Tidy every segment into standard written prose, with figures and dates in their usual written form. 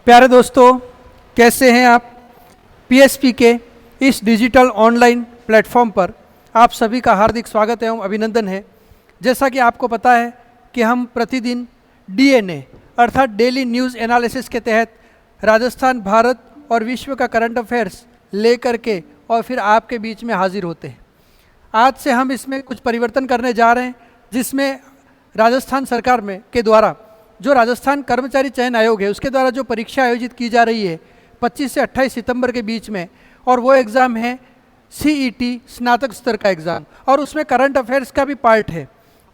प्यारे दोस्तों, कैसे हैं आप। पीएसपी के इस डिजिटल ऑनलाइन प्लेटफॉर्म पर आप सभी का हार्दिक स्वागत एवं अभिनंदन है। जैसा कि आपको पता है कि हम प्रतिदिन डीएनए अर्थात डेली न्यूज़ एनालिसिस के तहत राजस्थान, भारत और विश्व का करंट अफेयर्स लेकर के और फिर आपके बीच में हाजिर होते हैं। आज से हम इसमें कुछ परिवर्तन करने जा रहे हैं, जिसमें राजस्थान सरकार में के द्वारा जो राजस्थान कर्मचारी चयन आयोग है उसके द्वारा जो परीक्षा आयोजित की जा रही है 25 से 28 सितंबर के बीच में, और वो एग्ज़ाम है सीईटी स्नातक स्तर का एग्ज़ाम, और उसमें करंट अफेयर्स का भी पार्ट है।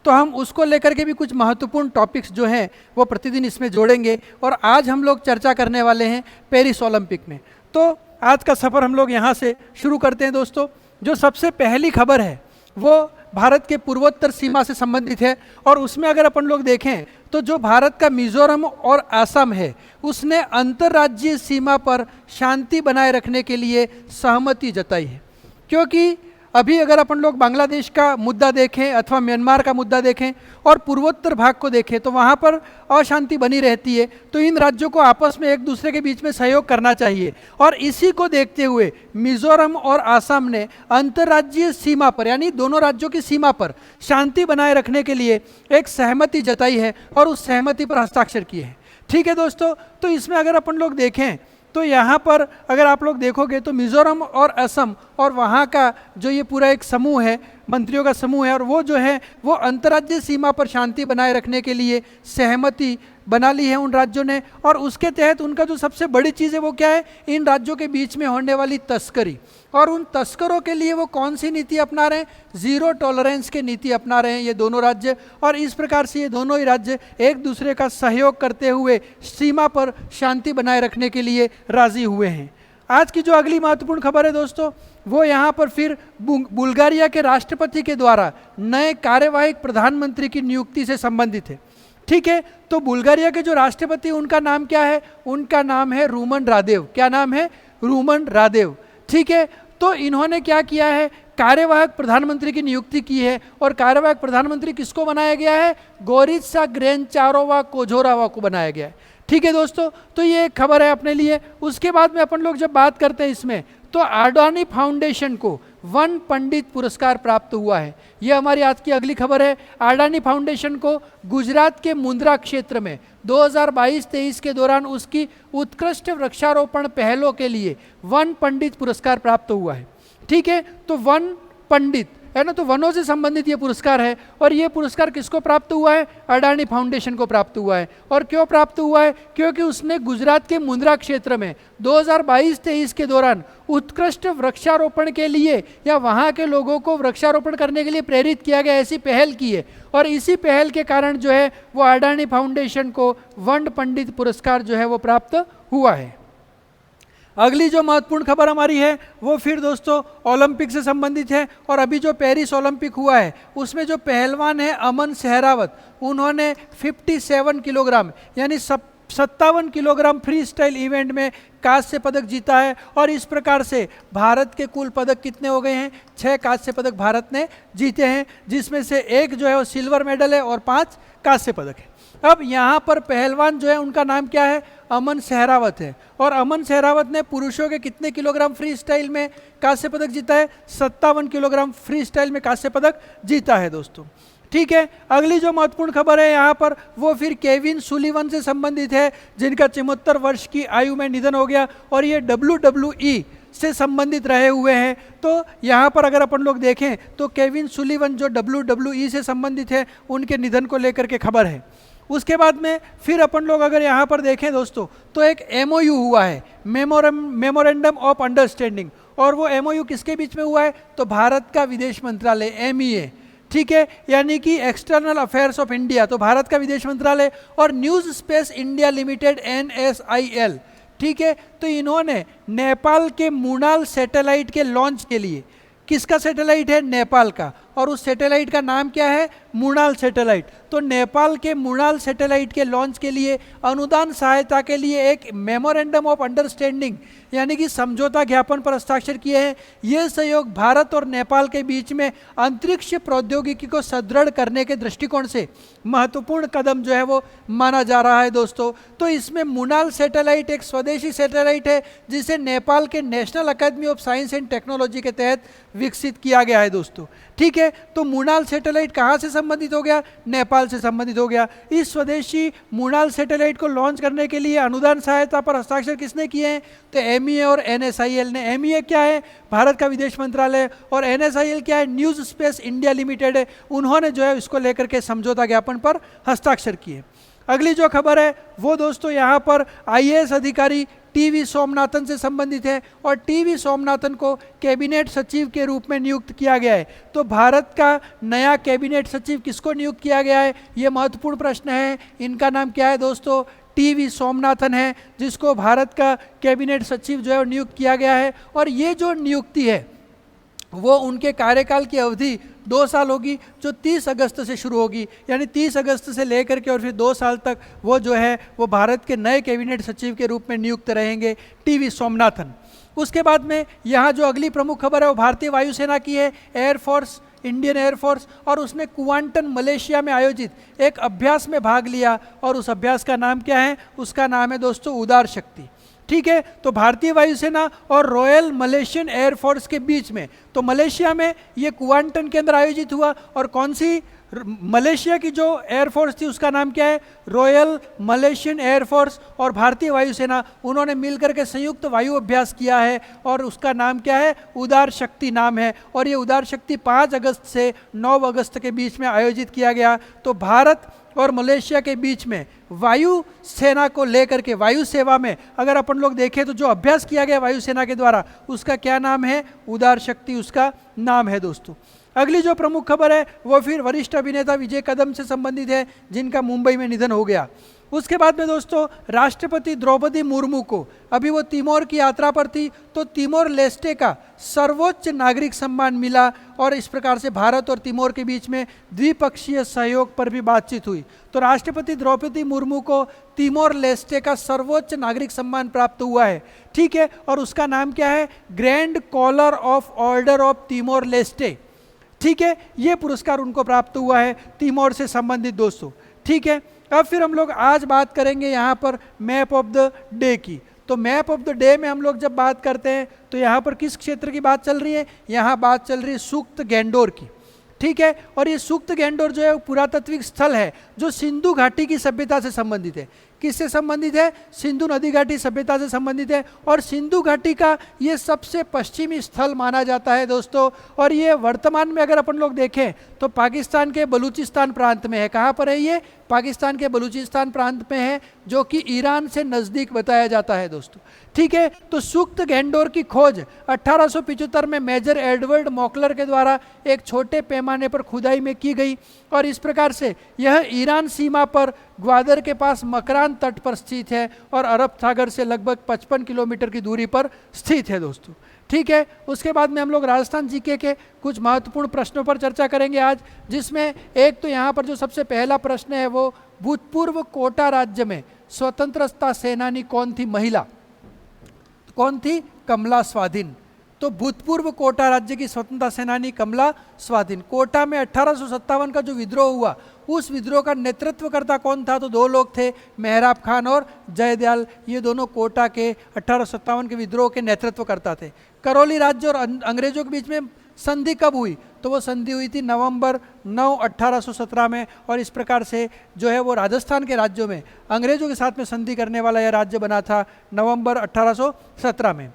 तो हम उसको लेकर के भी कुछ महत्वपूर्ण टॉपिक्स जो हैं वो प्रतिदिन इसमें जोड़ेंगे। और आज हम लोग चर्चा करने वाले हैं पेरिस ओलंपिक में। तो आज का सफ़र हम लोग यहाँ से शुरू करते हैं दोस्तों। जो सबसे पहली खबर है वो भारत के पूर्वोत्तर सीमा से संबंधित है, और उसमें अगर अपन लोग देखें तो जो भारत का मिजोरम और असम है उसने अंतर्राज्यीय सीमा पर शांति बनाए रखने के लिए सहमति जताई है। क्योंकि अभी अगर अपन लोग बांग्लादेश का मुद्दा देखें अथवा म्यांमार का मुद्दा देखें और पूर्वोत्तर भाग को देखें तो वहाँ पर अशांति बनी रहती है। तो इन राज्यों को आपस में एक दूसरे के बीच में सहयोग करना चाहिए, और इसी को देखते हुए मिजोरम और असम ने अंतर्राज्यीय सीमा पर यानी दोनों राज्यों की सीमा पर शांति बनाए रखने के लिए एक सहमति जताई है और उस सहमति पर हस्ताक्षर किए हैं। ठीक है दोस्तों, तो इसमें अगर अपन लोग देखें तो यहाँ पर अगर आप लोग देखोगे तो मिजोरम और असम और वहाँ का जो ये पूरा एक समूह है, मंत्रियों का समूह है, और वो जो है वो अंतर्राज्यीय सीमा पर शांति बनाए रखने के लिए सहमति बना ली है उन राज्यों ने। और उसके तहत उनका जो सबसे बड़ी चीज़ है वो क्या है, इन राज्यों के बीच में होने वाली तस्करी, और उन तस्करों के लिए वो कौन सी नीति अपना रहे हैं, ज़ीरो टॉलरेंस की नीति अपना रहे हैं ये दोनों राज्य। और इस प्रकार से ये दोनों ही राज्य एक दूसरे का सहयोग करते हुए सीमा पर शांति बनाए रखने के लिए राजी हुए हैं। आज की जो अगली महत्वपूर्ण खबर है दोस्तों वो यहाँ पर फिर बुल्गारिया के राष्ट्रपति के द्वारा नए कार्यवाहक प्रधानमंत्री की नियुक्ति से संबंधित है। ठीक है, तो बुल्गारिया के जो राष्ट्रपति उनका नाम क्या है, उनका नाम है रूमन रादेव। क्या नाम है, रूमन रादेव। ठीक है, तो इन्होंने क्या किया है, कार्यवाहक प्रधानमंत्री की नियुक्ति की है। और कार्यवाहक प्रधानमंत्री किसको बनाया गया है, गोरित्सा ग्रेनचारोवा कोझोरावा को बनाया गया है। ठीक है दोस्तों, तो ये एक खबर है अपने लिए। उसके बाद में अपन लोग जब बात करते हैं इसमें तो अडानी फाउंडेशन को वन पंडित पुरस्कार प्राप्त हुआ है। यह हमारी आज की अगली खबर है। अडानी फाउंडेशन को गुजरात के मुंद्रा क्षेत्र में 2022-23 के दौरान उसकी उत्कृष्ट वृक्षारोपण पहलों के लिए वन पंडित पुरस्कार प्राप्त हुआ है। ठीक है, तो वन पंडित है ना, तो वनों से संबंधित ये पुरस्कार है। और ये पुरस्कार किसको प्राप्त हुआ है, अडानी फाउंडेशन को प्राप्त हुआ है। और क्यों प्राप्त हुआ है, क्योंकि उसने गुजरात के मुंद्रा क्षेत्र में 2022-23 के दौरान उत्कृष्ट वृक्षारोपण के लिए या वहाँ के लोगों को वृक्षारोपण करने के लिए प्रेरित किया गया, ऐसी पहल की है। और इसी पहल के कारण जो है वो अडानी फाउंडेशन को वन पंडित पुरस्कार जो है वो प्राप्त हुआ है। अगली जो महत्वपूर्ण खबर हमारी है वो फिर दोस्तों ओलंपिक से संबंधित है। और अभी जो पेरिस ओलंपिक हुआ है उसमें जो पहलवान है अमन सहरावत, उन्होंने 57 किलोग्राम यानी 57 किलोग्राम फ्री स्टाइल इवेंट में कांस्य पदक जीता है। और इस प्रकार से भारत के कुल पदक कितने हो गए हैं, 6 कांस्य पदक भारत ने जीते हैं, जिसमें से एक जो है वो सिल्वर मेडल है और 5 कांस्य पदक है। अब यहाँ पर पहलवान जो है उनका नाम क्या है, अमन सहरावत है। और अमन सहरावत ने पुरुषों के कितने किलोग्राम फ्री स्टाइल में कांस्य पदक जीता है, 57 किलोग्राम फ्री स्टाइल में कांस्य पदक जीता है दोस्तों। ठीक है, अगली जो महत्वपूर्ण खबर है यहाँ पर वो फिर केविन सुलिवन से संबंधित है, जिनका 74 वर्ष की आयु में निधन हो गया। और ये WWE से संबंधित रहे हुए हैं। तो यहाँ पर अगर अपन लोग देखें तो केविन सुलिवन जो WWE से संबंधित है उनके निधन को लेकर के खबर है। उसके बाद में फिर अपन लोग अगर यहाँ पर देखें दोस्तों तो एक MOU हुआ है, मेमोरेंडम ऑफ अंडरस्टैंडिंग। और वो MOU किसके बीच में हुआ है, तो भारत का विदेश मंत्रालय MEA, ठीक है, यानी कि एक्सटर्नल अफेयर्स ऑफ इंडिया, तो भारत का विदेश मंत्रालय और news space India limited NSIL। ठीक है, तो इन्होंने नेपाल के मुनाल सैटेलाइट के लॉन्च के लिए, किसका सैटेलाइट है, नेपाल का, और उस सैटेलाइट का नाम क्या है? मृणाल सैटेलाइट। तो नेपाल के मृणाल सैटेलाइट के लॉन्च के लिए अनुदान सहायता के लिए एक मेमोरेंडम ऑफ अंडरस्टैंडिंग यानी कि समझौता ज्ञापन पर हस्ताक्षर किए हैं। यह सहयोग भारत और नेपाल के बीच में अंतरिक्ष प्रौद्योगिकी को सुदृढ़ करने के दृष्टिकोण से महत्वपूर्ण कदम जो है वो माना जा रहा है दोस्तों। तो इसमें मृणाल सैटेलाइट एक स्वदेशी सैटेलाइट है जिसे नेपाल के national academy of science and technology के तहत विकसित किया गया है दोस्तों। ठीक है, तो मृणाल सैटेलाइट कहाँ से संबंधित हो गया? नेपाल से संबंधित हो गया। इस स्वदेशी मृणाल सैटेलाइट को लॉन्च करने के लिए अनुदान सहायता पर हस्ताक्षर किसने किए हैं? तो एमईए और एनएसआईएल ने। एमईए क्या है? भारत का विदेश मंत्रालय। और एनएसआईएल क्या है? न्यूज़ स्पेस इंडिया लिमिटेड है। उन्होंने जो है इसको लेकर के समझौता ज्ञापन पर हस्ताक्षर किए। अगली जो खबर है वो दोस्तों यहाँ पर आईएएस अधिकारी टीवी सोमनाथन से संबंधित है और टीवी सोमनाथन को कैबिनेट सचिव के रूप में नियुक्त किया गया है। तो भारत का नया कैबिनेट सचिव किसको नियुक्त किया गया है? ये महत्वपूर्ण प्रश्न है। इनका नाम क्या है दोस्तों? टीवी सोमनाथन है, जिसको भारत का कैबिनेट सचिव जो है नियुक्त किया गया है। और ये जो नियुक्ति है वो उनके कार्यकाल की अवधि 2 साल होगी, जो 30 अगस्त से शुरू होगी। यानी 30 अगस्त से लेकर के और फिर 2 साल तक वो जो है वो भारत के नए कैबिनेट सचिव के रूप में नियुक्त रहेंगे टीवी सोमनाथन। उसके बाद में यहाँ जो अगली प्रमुख खबर है वो भारतीय वायुसेना की है, एयरफोर्स, इंडियन एयरफोर्स। और उसने क्वांटन मलेशिया में आयोजित एक अभ्यास में भाग लिया और उस अभ्यास का नाम क्या है? उसका नाम है दोस्तों उदार शक्ति। ठीक है, तो भारतीय वायुसेना और रॉयल मलेशियन एयरफोर्स के बीच में, तो मलेशिया में ये क्वांटन के अंदर आयोजित हुआ। और कौन सी मलेशिया की जो एयरफोर्स थी उसका नाम क्या है? रॉयल मलेशियन एयरफोर्स और भारतीय वायुसेना, उन्होंने मिलकर के संयुक्त वायु अभ्यास किया है और उसका नाम क्या है? उदार शक्ति नाम है। और ये उदार शक्ति 5 अगस्त से 9 अगस्त के बीच में आयोजित किया गया। तो भारत और मलेशिया के बीच में वायु सेना को लेकर के वायु सेवा में अगर अपन लोग देखें तो जो अभ्यास किया गया वायुसेना के द्वारा उसका क्या नाम है? उदार शक्ति उसका नाम है दोस्तों। अगली जो प्रमुख खबर है वो फिर वरिष्ठ अभिनेता विजय कदम से संबंधित है, जिनका मुंबई में निधन हो गया। उसके बाद में दोस्तों राष्ट्रपति द्रौपदी मुर्मू को, अभी वो तिमोर की यात्रा पर थी, तो तिमोर लेस्टे का सर्वोच्च नागरिक सम्मान मिला और इस प्रकार से भारत और तिमोर के बीच में द्विपक्षीय सहयोग पर भी बातचीत हुई। तो राष्ट्रपति द्रौपदी मुर्मू को तिमोर लेस्टे का सर्वोच्च नागरिक सम्मान प्राप्त हुआ है। ठीक है, और उसका नाम क्या है? Grand collar of order of Timor Leste. ठीक है, ये पुरस्कार उनको प्राप्त हुआ है तिमोर से संबंधित दोस्तों। ठीक है, अब फिर हम लोग आज बात करेंगे यहाँ पर मैप ऑफ द डे की। तो मैप ऑफ द डे में हम लोग जब बात करते हैं तो यहाँ पर किस क्षेत्र की बात चल रही है? यहाँ बात चल रही है सुक्त गैंडोर की। ठीक है, और ये सुक्त गैंडोर जो है पुरातात्विक स्थल है जो सिंधु घाटी की सभ्यता से संबंधित है। किससे संबंधित है? सिंधु नदी घाटी सभ्यता से संबंधित है। और सिंधु घाटी का ये सबसे पश्चिमी स्थल माना जाता है दोस्तों। और ये वर्तमान में अगर अपन लोग देखें तो पाकिस्तान के बलूचिस्तान प्रांत में है। कहाँ पर है ये? पाकिस्तान के बलूचिस्तान प्रांत में है, जो कि ईरान से नज़दीक बताया जाता है दोस्तों। ठीक है, तो सुक्त गैंडोर की खोज 1875 में मेजर एडवर्ड मॉकलर के द्वारा एक छोटे पैमाने पर खुदाई में की गई। और इस प्रकार से यह ईरान सीमा पर ग्वादर के पास मकरान तट पर स्थित है और अरब सागर से लगभग 55 किलोमीटर की दूरी पर स्थित है दोस्तों। ठीक है, उसके बाद में हम लोग राजस्थान जीके के कुछ महत्वपूर्ण प्रश्नों पर चर्चा करेंगे आज, जिसमें एक तो यहाँ पर जो सबसे पहला प्रश्न है वो भूतपूर्व कोटा राज्य में स्वतंत्रता सेनानी कौन थी? महिला कौन थी? कमला स्वाधीन। तो भूतपूर्व कोटा राज्य की स्वतंत्रता सेनानी कमला स्वाधीन। कोटा में 1857 का जो विद्रोह हुआ उस विद्रोह का नेतृत्वकर्ता कौन था? तो 2 लोग थे, मेहराब खान और जयदयाल। ये दोनों कोटा के 1857 के विद्रोह के नेतृत्वकर्ता थे। करौली राज्य और अंग्रेजों के बीच में संधि कब हुई? तो वो संधि हुई थी नवंबर 9, 1817 में। और इस प्रकार से जो है वो राजस्थान के राज्यों में अंग्रेजों के साथ में संधि करने वाला यह राज्य बना था नवंबर 1817 में।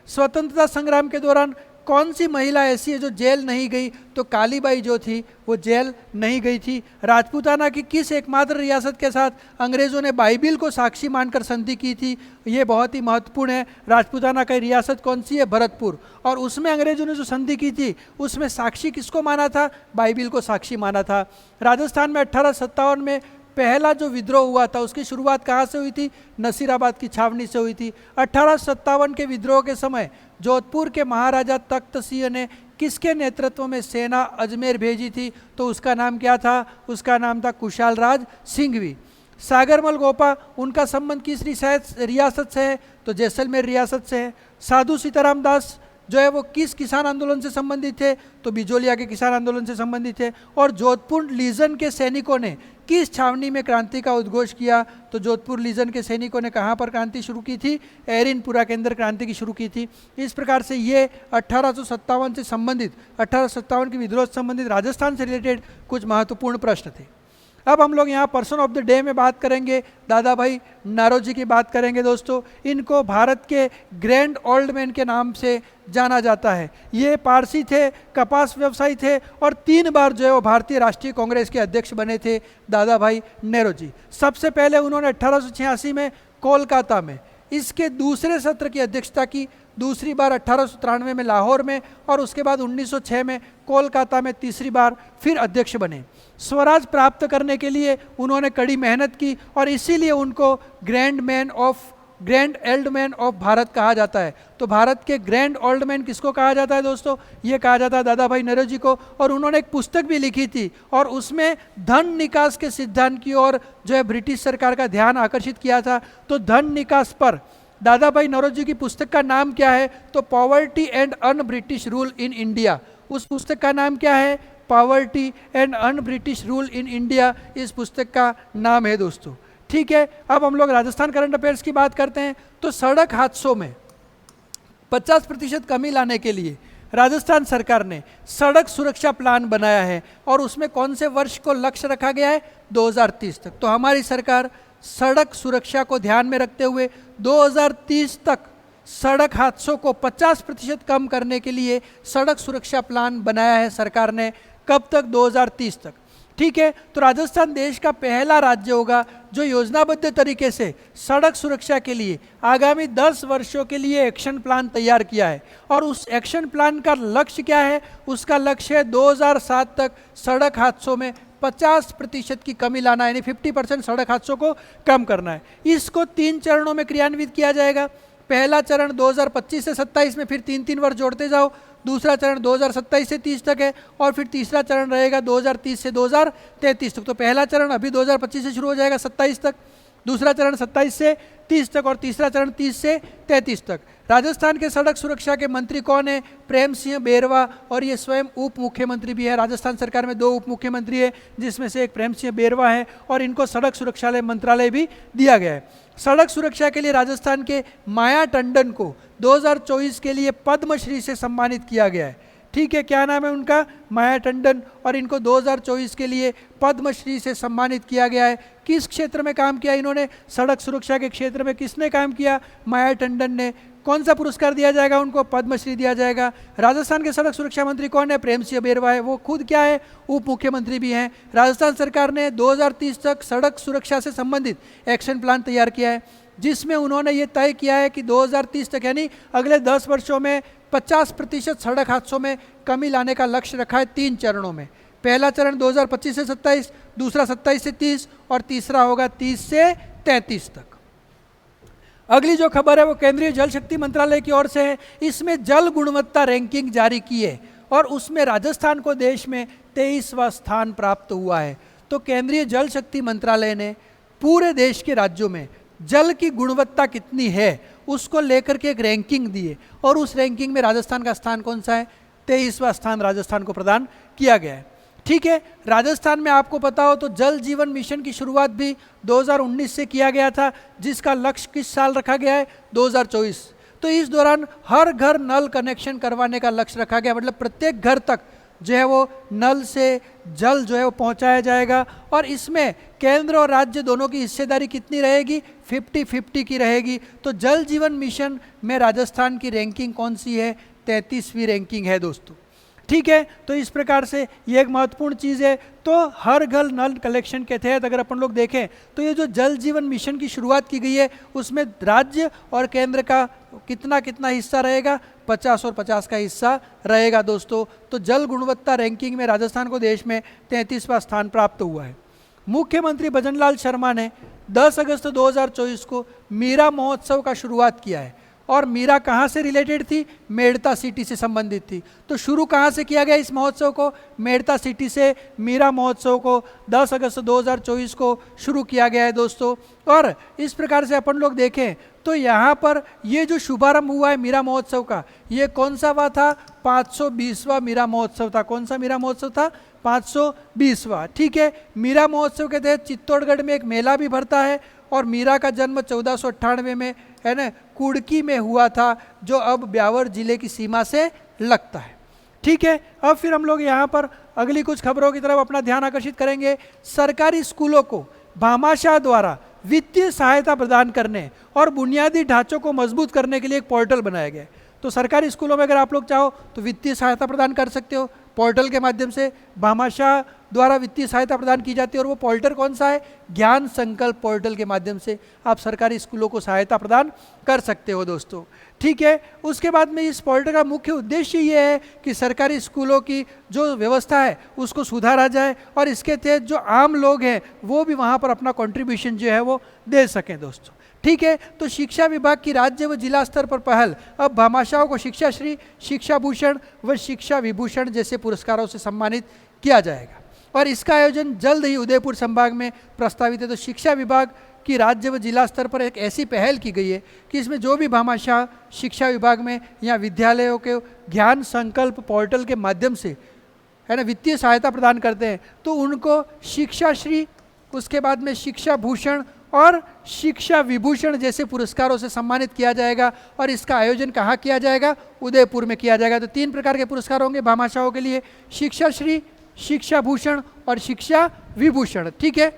स्वतंत्रता संग्राम के दौरान कौन सी महिला ऐसी है जो जेल नहीं गई? तो कालीबाई जो थी वो जेल नहीं गई थी। राजपूताना की किस एकमात्र रियासत के साथ अंग्रेज़ों ने बाइबिल को साक्षी मानकर संधि की थी? ये बहुत ही महत्वपूर्ण है। राजपूताना की रियासत कौन सी है? भरतपुर। और उसमें अंग्रेज़ों ने जो संधि की थी उसमें साक्षी किसको माना था? बाइबिल को साक्षी माना था। राजस्थान में 1857 में पहला जो विद्रोह हुआ था उसकी शुरुआत कहाँ से हुई थी? नसीराबाद की छावनी से हुई थी। 1857 के विद्रोह के समय जोधपुर के महाराजा तख्त सिंह ने किसके नेतृत्व में सेना अजमेर भेजी थी? तो उसका नाम क्या था? उसका नाम था कुशाल राज सिंघवी। सागरमल गोपा, उनका संबंध किस रियासत से है? तो जैसलमेर रियासत से है। साधु सीताराम दास जो है वो किस किसान आंदोलन से संबंधित थे? तो बिजोलिया के किसान आंदोलन से संबंधित है। और जोधपुर लीजन के सैनिकों ने किस छावनी में क्रांति का उद्घोष किया? तो जोधपुर लीजन के सैनिकों ने कहाँ पर क्रांति शुरू की थी? एरिनपुरा के अंदर क्रांति की शुरू की थी। इस प्रकार से ये 1857 से संबंधित, 1857 के विद्रोह से संबंधित राजस्थान से रिलेटेड कुछ महत्वपूर्ण प्रश्न थे। अब हम लोग यहाँ पर्सन ऑफ द डे में बात करेंगे, दादा भाई नारोजी की बात करेंगे दोस्तों। इनको भारत के ग्रैंड ओल्ड मैन के नाम से जाना जाता है। ये पारसी थे, कपास व्यवसायी थे और 3 बार जो है वो भारतीय राष्ट्रीय कांग्रेस के अध्यक्ष बने थे दादा भाई नेरोजी। सबसे पहले उन्होंने 1886 में कोलकाता में इसके दूसरे सत्र की अध्यक्षता की, दूसरी बार 1893 में लाहौर में और उसके बाद 1906 में कोलकाता में तीसरी बार फिर अध्यक्ष बने। स्वराज प्राप्त करने के लिए उन्होंने कड़ी मेहनत की और इसीलिए उनको grand old man of Bharat कहा जाता है। तो भारत के ग्रैंड ओल्ड मैन किसको कहा जाता है दोस्तों? ये कहा जाता है दादा भाई नेरोजी को। और उन्होंने एक पुस्तक भी लिखी थी और उसमें धन निकास के सिद्धांत की ओर जो है ब्रिटिश सरकार का ध्यान आकर्षित किया था। तो धन निकास पर दादा भाई नौरोजी की पुस्तक का नाम क्या है? तो poverty and un British rule in India. उस पुस्तक का नाम क्या है? Poverty and un British rule in India इस पुस्तक का नाम है दोस्तों। ठीक है, अब हम लोग राजस्थान करंट अफेयर्स की बात करते हैं। तो सड़क हादसों में 50% कमी लाने के लिए राजस्थान सरकार ने सड़क सुरक्षा प्लान बनाया है और उसमें कौन से वर्ष को लक्ष्य रखा गया है? 2030 तक। तो हमारी सरकार सड़क सुरक्षा को ध्यान में रखते हुए 2030 तक सड़क हादसों को 50% कम करने के लिए सड़क सुरक्षा प्लान बनाया है सरकार ने। कब तक? 2030 तक। ठीक है, तो राजस्थान देश का पहला राज्य होगा जो योजनाबद्ध तरीके से सड़क सुरक्षा के लिए आगामी 10 वर्षों के लिए एक्शन प्लान तैयार किया है। और उस एक्शन प्लान का लक्ष्य क्या है? उसका लक्ष्य है 2007 तक सड़क हादसों में 50% की कमी लाना, यानी 50% सड़क हादसों को कम करना है। इसको 3 चरणों में क्रियान्वित किया जाएगा। पहला चरण 2025 से 27 में, फिर 3-3 वर्ष जोड़ते जाओ। दूसरा चरण 2027 से 30 तक है और फिर तीसरा चरण रहेगा 2030 से 2033 तक। तो पहला चरण अभी 2025 से शुरू हो जाएगा 27 तक, दूसरा चरण 27 से 30 तक और तीसरा चरण 30 से 33 तक। राजस्थान के सड़क सुरक्षा के मंत्री कौन है? प्रेम सिंह बेरवा, और ये स्वयं उप मुख्यमंत्री भी है। राजस्थान सरकार में 2 उप मुख्यमंत्री है जिसमें से एक प्रेम सिंह बेरवा है और इनको सड़क सुरक्षा मंत्रालय भी दिया गया है। सड़क सुरक्षा के लिए राजस्थान के माया टंडन को 2024 के लिए पद्मश्री से सम्मानित किया गया है। ठीक है, क्या नाम है उनका? माया टंडन, और इनको 2024 के लिए पद्मश्री से सम्मानित किया गया है। किस क्षेत्र में काम किया इन्होंने? सड़क सुरक्षा के क्षेत्र में किसने काम किया? माया टंडन ने। कौन सा पुरस्कार दिया जाएगा उनको? पद्मश्री दिया जाएगा। राजस्थान के सड़क सुरक्षा मंत्री कौन है? प्रेम सिंह बेरवा है, वो खुद क्या है? उप मुख्यमंत्री भी हैं। राजस्थान सरकार ने 2030 तक सड़क सुरक्षा से संबंधित एक्शन प्लान तैयार किया है जिसमें उन्होंने ये तय किया है कि 2030 तक यानी अगले 10 वर्षों में 50% सड़क हादसों में कमी लाने का लक्ष्य रखा है 3 चरणों में। पहला चरण 2025 से 27, दूसरा 27 से 30 और तीसरा होगा 30 से 33 तक। अगली जो खबर है वो केंद्रीय जल शक्ति मंत्रालय की ओर से है। इसमें जल गुणवत्ता रैंकिंग जारी की है और उसमें राजस्थान को देश में 23वां स्थान प्राप्त हुआ है। तो केंद्रीय जल शक्ति मंत्रालय ने पूरे देश के राज्यों में जल की गुणवत्ता कितनी है उसको लेकर के एक रैंकिंग दी है और उस रैंकिंग में राजस्थान का स्थान कौन सा है? 23वां स्थान राजस्थान को प्रदान किया गया है। ठीक है, राजस्थान में आपको पता हो तो जल जीवन मिशन की शुरुआत भी 2019 से किया गया था जिसका लक्ष्य किस साल रखा गया है? 2024। तो इस दौरान हर घर नल कनेक्शन करवाने का लक्ष्य रखा गया, मतलब प्रत्येक घर तक जो है वो नल से जल जो है वो पहुंचाया जाएगा। और इसमें केंद्र और राज्य दोनों की हिस्सेदारी कितनी रहेगी? 50-50 की रहेगी। तो जल जीवन मिशन में राजस्थान की रैंकिंग कौन सी है? 33वीं रैंकिंग है दोस्तों। ठीक है, तो इस प्रकार से ये एक महत्वपूर्ण चीज़ है। तो हर घर नल कलेक्शन के तहत अगर अपन लोग देखें तो ये जो जल जीवन मिशन की शुरुआत की गई है उसमें राज्य और केंद्र का कितना कितना हिस्सा रहेगा? 50 और 50 का हिस्सा रहेगा दोस्तों। तो जल गुणवत्ता रैंकिंग में राजस्थान को देश में 33वां स्थान प्राप्त हुआ है। मुख्यमंत्री भजनलाल शर्मा ने 10 अगस्त 2024 को मीरा महोत्सव का शुरुआत किया है और मीरा कहाँ से रिलेटेड थी? मेड़ता सिटी से संबंधित थी। तो शुरू कहाँ से किया गया इस महोत्सव को? मेड़ता सिटी से मीरा महोत्सव को 10 अगस्त 2024 को शुरू किया गया है दोस्तों। और इस प्रकार से अपन लोग देखें तो यहाँ पर ये जो शुभारंभ हुआ है मीरा महोत्सव का, ये कौन सा हुआ था? 520वां मीरा महोत्सव था। कौन सा मीरा महोत्सव था? 520वां। ठीक है, मीरा महोत्सव के तहत चित्तौड़गढ़ में एक मेला भी भरता है और मीरा का जन्म 1498 में, है ना, कुड़की में हुआ था, जो अब ब्यावर जिले की सीमा से लगता है। ठीक है, अब फिर हम लोग यहाँ पर अगली कुछ खबरों की तरफ अपना ध्यान आकर्षित करेंगे। सरकारी स्कूलों को भामाशाह द्वारा वित्तीय सहायता प्रदान करने और बुनियादी ढांचों को मजबूत करने के लिए एक पोर्टल बनाया गया है। तो सरकारी स्कूलों में अगर आप लोग चाहो तो वित्तीय सहायता प्रदान कर सकते हो पोर्टल के माध्यम से। भामाशाह द्वारा वित्तीय सहायता प्रदान की जाती है और वो पोर्टल कौन सा है? ज्ञान संकल्प पोर्टल के माध्यम से आप सरकारी स्कूलों को सहायता प्रदान कर सकते हो दोस्तों। ठीक है, उसके बाद में इस पोर्टल का मुख्य उद्देश्य ये है कि सरकारी स्कूलों की जो व्यवस्था है उसको सुधारा जाए और इसके तहत जो आम लोग हैं वो भी वहाँ पर अपना कंट्रीब्यूशन जो है वो दे सकें दोस्तों। ठीक है, तो शिक्षा विभाग की राज्य व जिला स्तर पर पहल, अब भामाशाहों को शिक्षा श्री, शिक्षा भूषण व शिक्षा विभूषण जैसे पुरस्कारों से सम्मानित किया जाएगा और इसका आयोजन जल्द ही उदयपुर संभाग में प्रस्तावित है। तो शिक्षा विभाग की राज्य व जिला स्तर पर एक ऐसी पहल की गई है कि इसमें जो भी भामाशाह शिक्षा विभाग में या विद्यालयों के ज्ञान संकल्प पोर्टल के माध्यम से, है ना, वित्तीय सहायता प्रदान करते हैं तो उनको शिक्षा श्री, उसके बाद में शिक्षा भूषण और शिक्षा विभूषण जैसे पुरस्कारों से सम्मानित किया जाएगा और इसका आयोजन कहाँ किया जाएगा? उदयपुर में किया जाएगा। तो 3 प्रकार के पुरस्कार होंगे भामाशाहों के लिए, शिक्षा श्री, शिक्षा भूषण और शिक्षा विभूषण। ठीक है,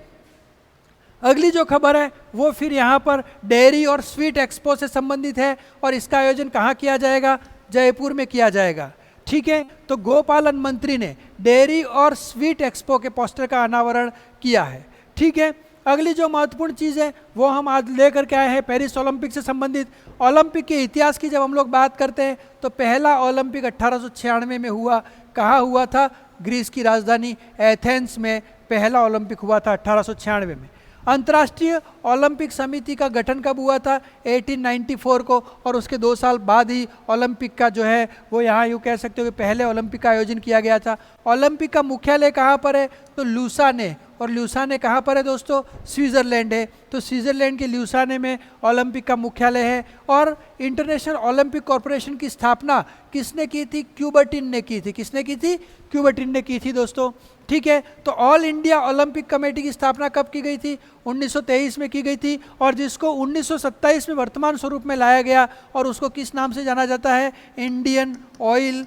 अगली जो खबर है वो फिर यहाँ पर डेयरी और स्वीट एक्सपो से संबंधित है और इसका आयोजन कहाँ किया जाएगा? जयपुर में किया जाएगा। ठीक है, तो गोपालन मंत्री ने डेयरी और स्वीट एक्सपो के पोस्टर का अनावरण किया है। ठीक है, अगली जो महत्वपूर्ण चीज़ है वो हम आज लेकर के आए हैं पेरिस ओलंपिक से संबंधित। ओलंपिक के इतिहास की जब हम लोग बात करते हैं तो पहला ओलंपिक 1896 में हुआ। कहाँ हुआ था? ग्रीस की राजधानी एथेंस में पहला ओलंपिक हुआ था 1896 में। अंतर्राष्ट्रीय ओलंपिक समिति का गठन कब हुआ था? 1894 को, और उसके 2 साल बाद ही ओलंपिक का जो है वो यहाँ यूँ कह सकते हो कि पहले ओलंपिक का आयोजन किया गया था। ओलंपिक का मुख्यालय कहाँ पर है? तो ल्यूसाने, और ल्यूसाने कहाँ पर है दोस्तों? स्विट्ज़रलैंड है। तो स्विट्ज़रलैंड के ल्यूसाने में ओलंपिक का मुख्यालय है। और इंटरनेशनल ओलंपिक कॉरपोरेशन की स्थापना किसने की थी? क्यूबर्टिन ने की थी। किसने की थी? क्यूबर्टिन ने की थी दोस्तों। ठीक है, तो ऑल इंडिया ओलंपिक कमेटी की स्थापना कब की गई थी? 1923 में की गई थी और जिसको 1927 में वर्तमान स्वरूप में लाया गया और उसको किस नाम से जाना जाता है? Indian oil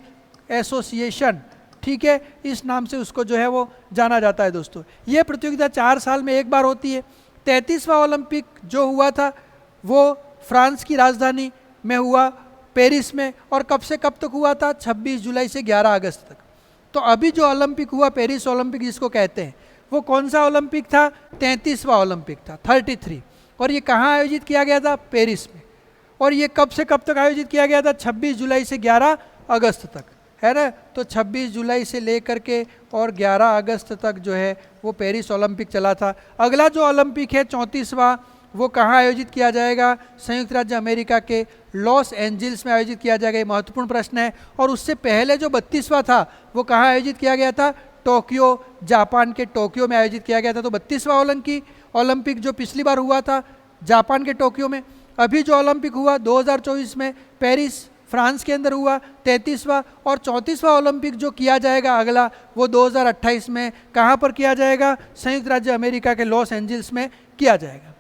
association. ठीक है, इस नाम से उसको जो है वो जाना जाता है दोस्तों। ये प्रतियोगिता 4 साल में एक बार होती है। 33वां ओलंपिक जो हुआ था वो फ्रांस की राजधानी में हुआ, पेरिस में, और कब से कब तक हुआ था? 26 जुलाई से 11 अगस्त तक। तो अभी जो ओलंपिक हुआ पेरिस ओलंपिक जिसको कहते हैं, वो कौन सा ओलंपिक था? 33वां ओलंपिक था, 33। और ये कहाँ आयोजित किया गया था? पेरिस में। और ये कब से कब तक आयोजित किया गया था? 26 जुलाई से 11 अगस्त तक, है ना। तो 26 जुलाई से लेकर के और 11 अगस्त तक जो है वो पेरिस ओलंपिक चला था। अगला जो ओलंपिक है 34वां, वो कहाँ आयोजित किया जाएगा? संयुक्त राज्य अमेरिका के लॉस एंजल्स में आयोजित किया जाएगा। ये महत्वपूर्ण प्रश्न है। और उससे पहले जो 32वां था वो कहाँ आयोजित किया गया था? टोक्यो, जापान के टोक्यो में आयोजित किया गया था। तो 32वां ओलंपिक जो पिछली बार हुआ था जापान के टोक्यो में, अभी जो ओलंपिक हुआ 2024 में पेरिस फ्रांस के अंदर हुआ 33वां, और 34वां ओलंपिक जो किया जाएगा अगला वो 2028 में कहाँ पर किया जाएगा? संयुक्त राज्य अमेरिका के लॉस एंजल्स में किया जाएगा।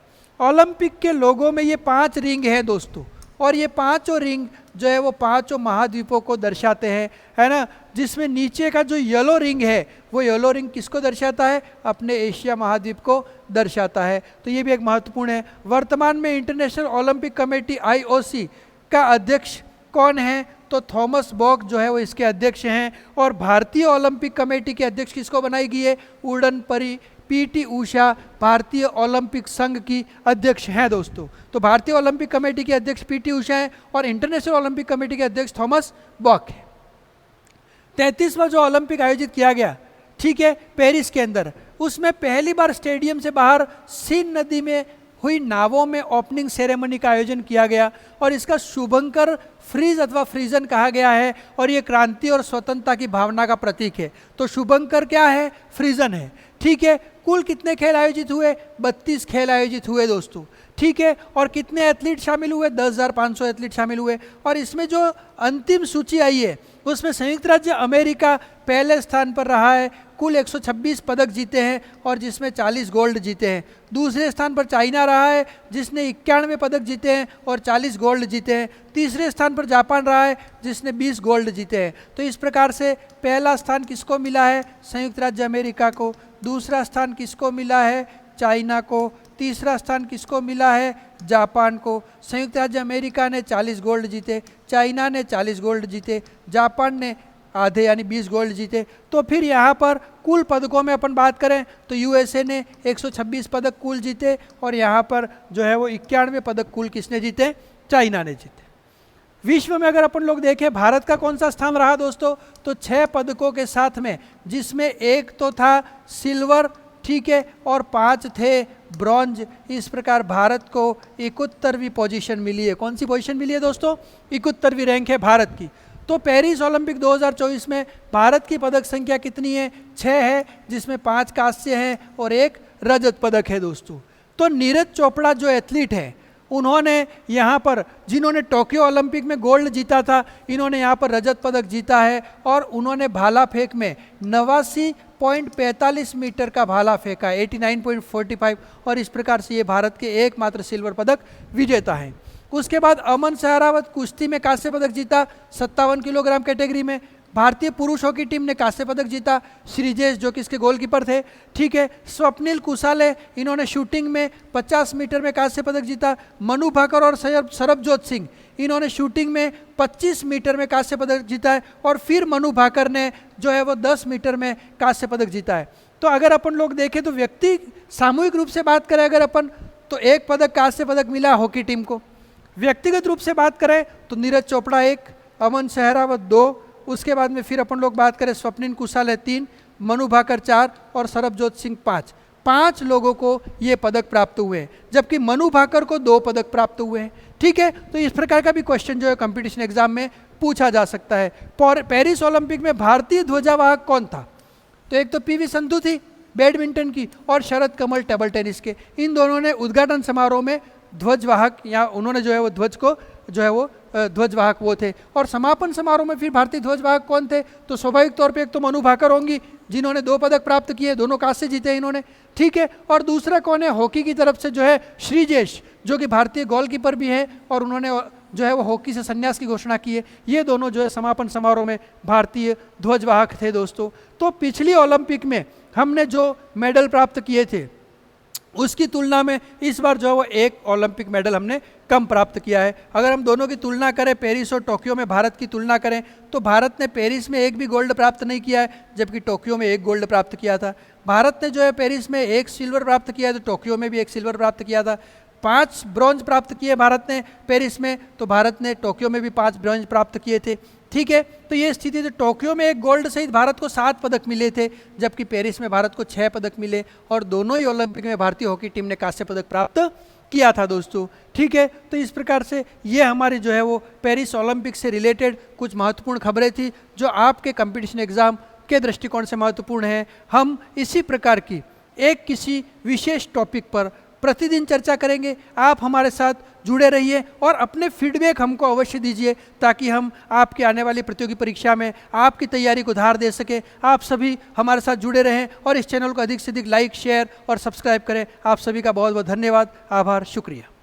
ओलंपिक के लोगों में ये 5 रिंग हैं दोस्तों, और ये 5 रिंग जो है वो 5 महाद्वीपों को दर्शाते हैं, है ना। जिसमें नीचे का जो येलो रिंग है वो येलो रिंग किसको दर्शाता है? अपने एशिया महाद्वीप को दर्शाता है। तो ये भी एक महत्वपूर्ण है। वर्तमान में इंटरनेशनल ओलंपिक कमेटी IOC का अध्यक्ष कौन है? तो थॉमस बॉक जो है वो इसके अध्यक्ष हैं। और भारतीय ओलंपिक कमेटी के अध्यक्ष किसको बनाई गई है? उड़न परी PT ऊषा भारतीय ओलंपिक संघ की अध्यक्ष हैं दोस्तों। तो भारतीय ओलंपिक कमेटी के अध्यक्ष PT ऊषा हैं और इंटरनेशनल ओलंपिक कमेटी के अध्यक्ष थॉमस बॉक हैं। 33वां जो ओलंपिक आयोजित किया गया, ठीक है, पेरिस के अंदर, उसमें पहली बार स्टेडियम से बाहर सीन नदी में हुई नावों में ओपनिंग सेरेमनी का आयोजन किया गया और इसका शुभंकर फ्रीज अथवा फ्रीजन कहा गया है और ये क्रांति और स्वतंत्रता की भावना का प्रतीक है। तो शुभंकर क्या है, फ्रीजन है। ठीक है, कुल कितने खेल आयोजित हुए, 32 खेल आयोजित हुए दोस्तों। ठीक है, और कितने एथलीट शामिल हुए, 10,500 एथलीट शामिल हुए। और इसमें जो अंतिम सूची आई है उसमें संयुक्त राज्य अमेरिका पहले स्थान पर रहा है, कुल 126 पदक जीते हैं और जिसमें 40 गोल्ड जीते हैं। दूसरे स्थान पर चाइना रहा है जिसने 91 पदक जीते हैं और 40 गोल्ड जीते हैं। तीसरे स्थान पर जापान रहा है जिसने 20 गोल्ड जीते हैं। तो इस प्रकार से पहला स्थान किसको मिला है, संयुक्त राज्य अमेरिका को। दूसरा स्थान किसको मिला है, चाइना को। तीसरा स्थान किसको मिला है, जापान को। संयुक्त राज्य अमेरिका ने 40 गोल्ड जीते, चाइना ने 40 गोल्ड जीते, जापान ने आधे यानी 20 गोल्ड जीते। तो फिर यहाँ पर कुल पदकों में अपन बात करें तो यूएसए ने 126 पदक कुल जीते और यहाँ पर जो है वो 91 पदक कुल किसने जीते, चाइना ने जीते। विश्व में अगर अपन लोग देखें भारत का कौन सा स्थान रहा दोस्तों, तो 6 पदकों के साथ में, जिसमें एक तो था सिल्वर, ठीक है, और 5 थे ब्रॉन्ज। इस प्रकार भारत को 71वीं पोजीशन मिली है। कौन सी पोजीशन मिली है दोस्तों, 71वीं रैंक है भारत की। तो पेरिस ओलंपिक 2024 में भारत की पदक संख्या कितनी है, 6 है, जिसमें 5 कांस्य हैं और 1 रजत पदक है दोस्तों। तो नीरज चोपड़ा जो एथलीट हैं उन्होंने यहाँ पर, जिन्होंने टोक्यो ओलंपिक में गोल्ड जीता था, इन्होंने यहाँ पर रजत पदक जीता है और उन्होंने भाला फेंक में 89.45 मीटर का भाला फेंका, 89.45, और इस प्रकार से ये भारत के एकमात्र सिल्वर पदक विजेता हैं। उसके बाद अमन सहरावत कुश्ती में कांस्य पदक जीता 57 किलोग्राम कैटेगरी में। भारतीय पुरुष हॉकी टीम ने कांस्य पदक जीता, श्रीजेश जो कि इसके गोलकीपर थे, ठीक है। स्वप्निल कुसाले, इन्होंने शूटिंग में 50 मीटर में कांस्य पदक जीता। मनु भाकर और सरबजोत सिंह, इन्होंने शूटिंग में 25 मीटर में कांस्य पदक जीता है और फिर मनु भाकर ने जो है वो 10 मीटर में कांस्य पदक जीता है। तो अगर अपन लोग देखें तो व्यक्ति सामूहिक रूप से बात करें अगर अपन, तो 1 पदक कांस्य पदक मिला हॉकी टीम को। व्यक्तिगत रूप से बात करें तो नीरज चोपड़ा 1, अमन सहरावत 2, उसके बाद में फिर अपन लोग बात करें स्वप्निल कुसाले 3, मनु भाकर 4 और सरबजोत सिंह 5 लोगों को ये पदक प्राप्त हुए हैं, जबकि मनु भाकर को 2 पदक प्राप्त हुए हैं। ठीक है, तो इस प्रकार का भी क्वेश्चन जो है कंपटीशन एग्जाम में पूछा जा सकता है। पेरिस ओलंपिक में भारतीय ध्वजावाहक कौन था, तो एक तो पीवी संधू थी बैडमिंटन की और शरद कमल टेबल टेनिस के। इन दोनों ने उद्घाटन समारोह में ध्वजवाहक, या उन्होंने जो है वो ध्वज को जो है वो ध्वजवाहक वो थे। और समापन समारोह में फिर भारतीय ध्वजवाहक कौन थे, तो स्वाभाविक तौर पे एक तो मनु भाकर होंगी जिन्होंने 2 पदक प्राप्त किए, दोनों कांस्य जीते इन्होंने, ठीक है। और दूसरा कौन है, हॉकी की तरफ से जो है श्रीजेश, जो कि भारतीय गोलकीपर भी हैं और उन्होंने जो है वो हॉकी से संन्यास की घोषणा की है। ये दोनों जो है समापन समारोह में भारतीय ध्वजवाहक थे दोस्तों। तो पिछली ओलंपिक में हमने जो मेडल प्राप्त किए थे उसकी तुलना में इस बार जो है वो 1 ओलंपिक मेडल हमने कम प्राप्त किया है। अगर हम दोनों की तुलना करें, पेरिस और टोक्यो में भारत की तुलना करें, तो भारत ने पेरिस में 1 भी गोल्ड प्राप्त नहीं किया है, जबकि टोक्यो में 1 गोल्ड प्राप्त किया था। भारत ने जो है पेरिस में 1 सिल्वर प्राप्त किया है, तो टोक्यो में भी 1 सिल्वर प्राप्त किया था। 5 ब्रॉन्ज प्राप्त किए भारत ने पेरिस में, तो भारत ने टोक्यो में भी 5 ब्रॉन्ज प्राप्त किए थे, ठीक है। तो ये स्थिति, तो टोक्यो में 1 गोल्ड सहित भारत को 7 पदक मिले थे, जबकि पेरिस में भारत को 6 पदक मिले और दोनों ही ओलंपिक में भारतीय हॉकी टीम ने कांस्य पदक प्राप्त किया था दोस्तों, ठीक है। तो इस प्रकार से ये हमारी जो है वो पेरिस ओलंपिक से रिलेटेड कुछ महत्वपूर्ण खबरें थी जो आपके कंपटीशन एग्जाम के दृष्टिकोण से महत्वपूर्ण है। हम इसी प्रकार की एक किसी विशेष टॉपिक पर प्रतिदिन चर्चा करेंगे। आप हमारे साथ जुड़े रहिए और अपने फीडबैक हमको अवश्य दीजिए ताकि हम आपके आने वाली प्रतियोगी परीक्षा में आपकी तैयारी को धार दे सके। आप सभी हमारे साथ जुड़े रहें और इस चैनल को अधिक से अधिक लाइक, शेयर और सब्सक्राइब करें। आप सभी का बहुत बहुत धन्यवाद, आभार, शुक्रिया।